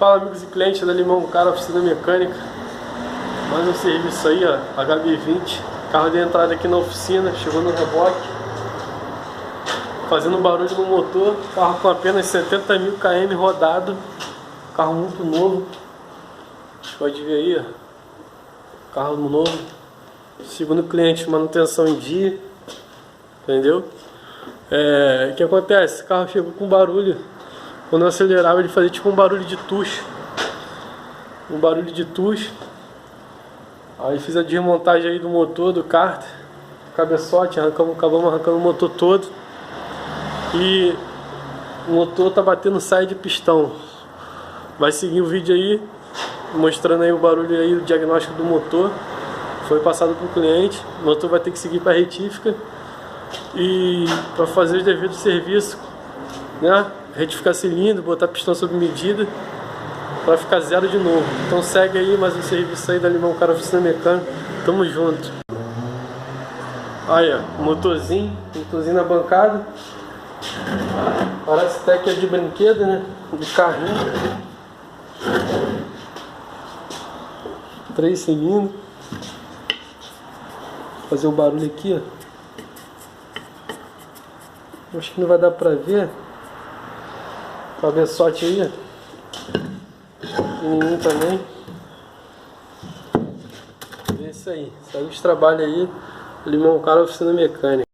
Fala, amigos e clientes da Limão Cara Oficina Mecânica. Mais um serviço aí, ó, HB20. Carro de entrada aqui na oficina, chegou no reboque, fazendo barulho no motor. Carro com apenas 70 mil km rodado. Carro muito novo. Pode ver aí, ó. Carro novo. Segundo cliente, manutenção em dia. Entendeu? O que acontece? O carro chegou com barulho. Quando eu acelerava, ele fazia tipo um barulho de tucho. Um barulho de tucho. Aí fiz a desmontagem aí do motor, do cárter, cabeçote, acabamos arrancando o motor todo. E o motor tá batendo saia de pistão. Vai seguir o vídeo aí, mostrando aí o barulho aí, o diagnóstico do motor. Foi passado para o cliente. O motor vai ter que seguir para a retífica. E para fazer os devidos serviços, né? Retificar cilindro, botar pistão sob medida para ficar zero de novo. Então segue aí mais um serviço aí da Limão Cara Oficina Mecânica. Tamo junto. Aí, ó, motorzinho na bancada. Parece até que é de brinquedo, né? De carrinho. 3 cilindros. Vou fazer o barulho aqui, ó. Acho que não vai dar pra ver. Cabeçote aí, ó. Pequenininho também. É isso aí. Saiu os trabalhos aí. Limão Cara Oficina Mecânica.